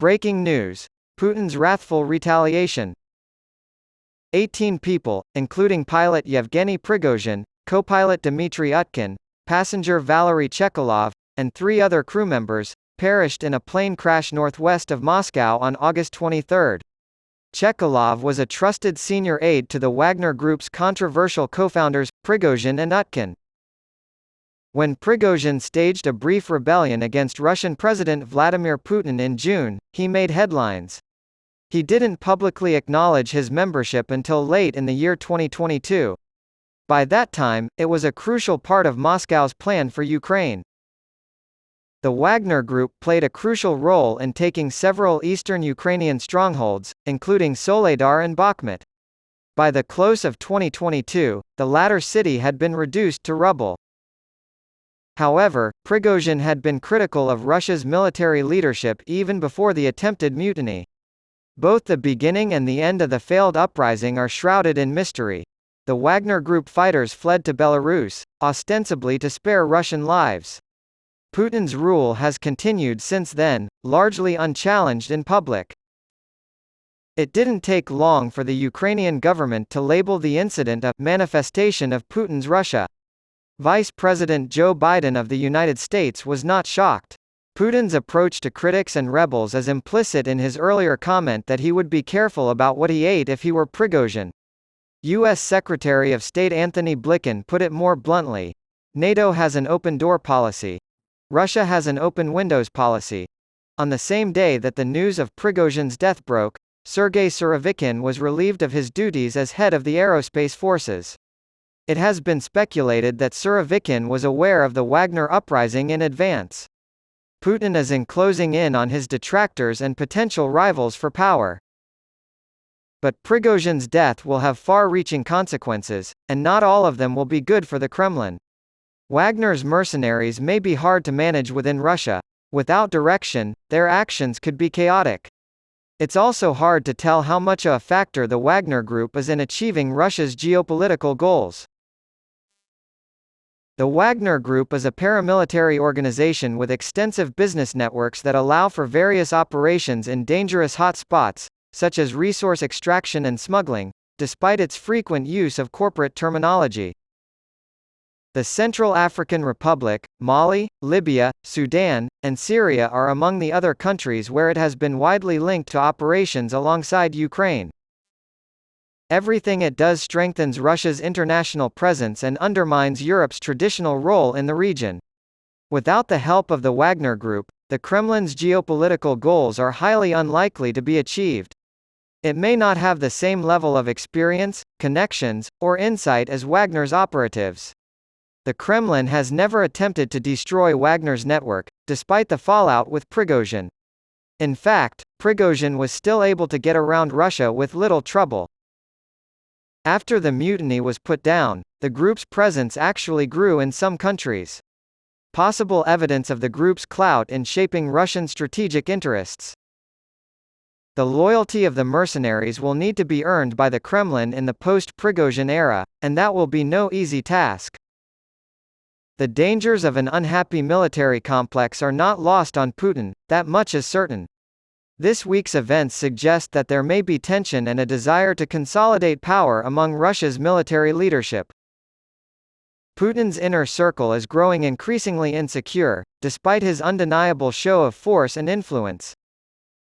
Breaking news. Putin's wrathful retaliation. 18 people, including pilot Yevgeny Prigozhin, co-pilot Dmitry Utkin, passenger Valery Chekalov, and 3 other crew members, perished in a plane crash northwest of Moscow on August 23. Chekalov was a trusted senior aide to the Wagner Group's controversial co-founders, Prigozhin and Utkin. When Prigozhin staged a brief rebellion against Russian President Vladimir Putin in June, he made headlines. He didn't publicly acknowledge his membership until late in the year 2022. By that time, it was a crucial part of Moscow's plan for Ukraine. The Wagner Group played a crucial role in taking several eastern Ukrainian strongholds, including Soledar and Bakhmut. By the close of 2022, the latter city had been reduced to rubble. However, Prigozhin had been critical of Russia's military leadership even before the attempted mutiny. Both the beginning and the end of the failed uprising are shrouded in mystery. The Wagner Group fighters fled to Belarus, ostensibly to spare Russian lives. Putin's rule has continued since then, largely unchallenged in public. It didn't take long for the Ukrainian government to label the incident a manifestation of Putin's Russia. Vice President Joe Biden of the United States was not shocked. Putin's approach to critics and rebels is implicit in his earlier comment that he would be careful about what he ate if he were Prigozhin. U.S. Secretary of State Anthony Blinken put it more bluntly. NATO has an open-door policy. Russia has an open windows policy. On the same day that the news of Prigozhin's death broke, Sergei Surovikin was relieved of his duties as head of the aerospace forces. It has been speculated that Surovikin was aware of the Wagner uprising in advance. Putin is closing in on his detractors and potential rivals for power. But Prigozhin's death will have far-reaching consequences, and not all of them will be good for the Kremlin. Wagner's mercenaries may be hard to manage within Russia. Without direction, their actions could be chaotic. It's also hard to tell how much of a factor the Wagner Group is in achieving Russia's geopolitical goals. The Wagner Group is a paramilitary organization with extensive business networks that allow for various operations in dangerous hot spots, such as resource extraction and smuggling, despite its frequent use of corporate terminology. The Central African Republic, Mali, Libya, Sudan, and Syria are among the other countries where it has been widely linked to operations alongside Ukraine. Everything it does strengthens Russia's international presence and undermines Europe's traditional role in the region. Without the help of the Wagner Group, the Kremlin's geopolitical goals are highly unlikely to be achieved. It may not have the same level of experience, connections, or insight as Wagner's operatives. The Kremlin has never attempted to destroy Wagner's network, despite the fallout with Prigozhin. In fact, Prigozhin was still able to get around Russia with little trouble. After the mutiny was put down, the group's presence actually grew in some countries. Possible evidence of the group's clout in shaping Russian strategic interests. The loyalty of the mercenaries will need to be earned by the Kremlin in the post-Prigozhin era, and that will be no easy task. The dangers of an unhappy military complex are not lost on Putin, that much is certain. This week's events suggest that there may be tension and a desire to consolidate power among Russia's military leadership. Putin's inner circle is growing increasingly insecure, despite his undeniable show of force and influence.